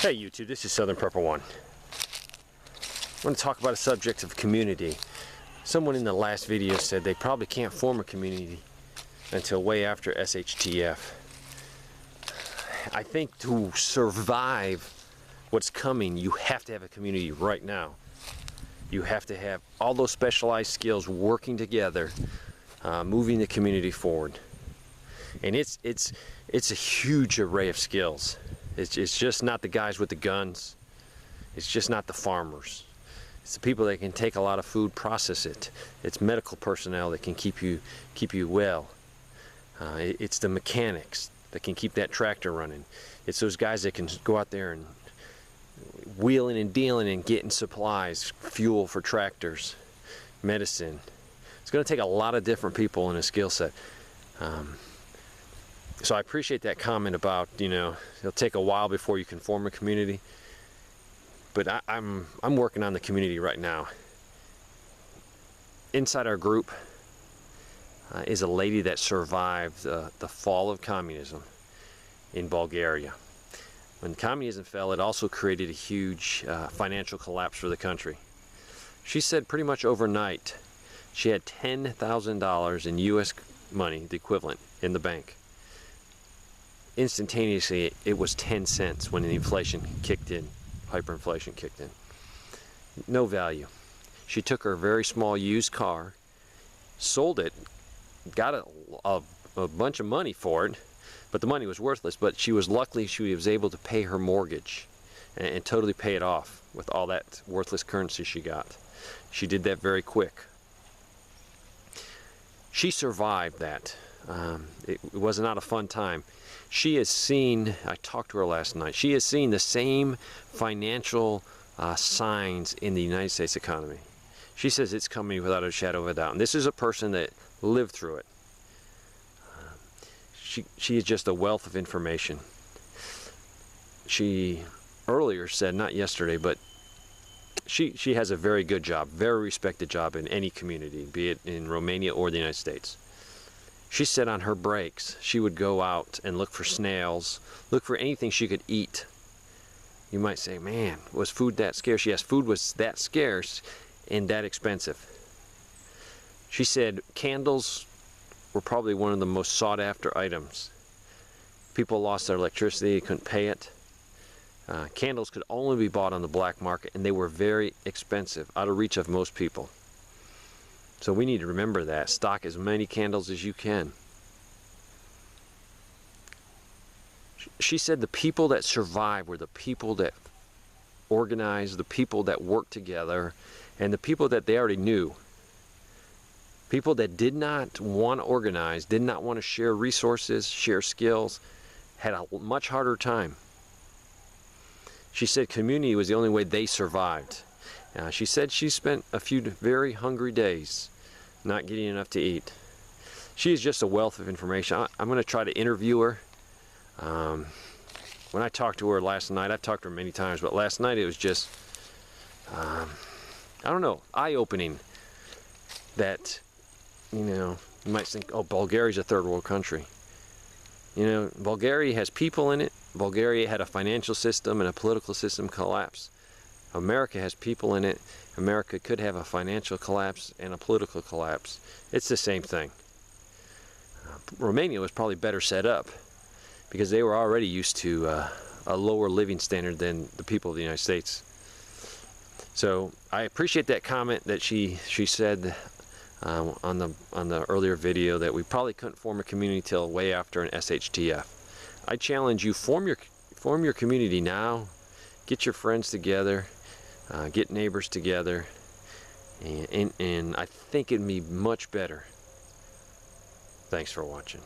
Hey YouTube, this is Southern Prepper One. I want to talk about a subject of community. Someone in the last video said they probably can't form a community until way after SHTF. I think to survive what's coming, you have to have a community right now. You have to have all those specialized skills working together, moving the community forward. And it's a huge array of skills. It's just not the guys with the guns. It's just not the farmers. It's the people that can take a lot of food, process it. It's medical personnel that can keep you well. It's the mechanics that can keep that tractor running. It's those guys that can go out there and wheeling and dealing and getting supplies, fuel for tractors, medicine. It's going to take a lot of different people in a skill set. So I appreciate that comment about, it'll take a while before you can form a community. But I'm working on the community right now. Inside our group is a lady that survived the fall of communism in Bulgaria. When communism fell, it also created a huge financial collapse for the country. She said pretty much overnight she had $10,000 in US money, the equivalent, in the bank. Instantaneously, it was 10 cents when the inflation kicked in, hyperinflation kicked in. No value. She took her very small used car, sold it, got a bunch of money for it, but the money was worthless. But she was able to pay her mortgage and totally pay it off with all that worthless currency she got. She did that very quick. She survived that. It was not a fun time. She has seen, I talked to her last night, she has seen the same financial signs in the United States economy. She says it's coming without a shadow of a doubt. And this is a person that lived through it. She is just a wealth of information. She earlier said, not yesterday, but she has a very good job, very respected job in any community, be it in Romania or the United States. She said on her breaks, she would go out and look for snails, look for anything she could eat. You might say, man, was food that scarce? Yes, food was that scarce and that expensive. She said candles were probably one of the most sought after items. People lost their electricity, couldn't pay it. Candles could only be bought on the black market, and they were very expensive, out of reach of most people. So we need to remember that. Stock as many candles as you can. She said the people that survived were the people that organized, the people that worked together, and the people that they already knew. People that did not want to organize, did not want to share resources, share skills, had a much harder time. She said community was the only way they survived. She said she spent a few very hungry days not getting enough to eat. She is just a wealth of information. I'm going to try to interview her. When I talked to her last night, I've talked to her many times, but last night it was just, I don't know, eye-opening that, you might think, oh, Bulgaria's a third world country. Bulgaria has people in it. Bulgaria had a financial system and a political system collapse. America has people in it. America could have a financial collapse and a political collapse. It's the same thing. Romania was probably better set up because they were already used to a lower living standard than the people of the United States. So I appreciate that comment that she said on the earlier video that we probably couldn't form a community till way after an SHTF. I challenge you, form your community now. Get your friends together. Get neighbors together, and I think it'd be much better. Thanks for watching.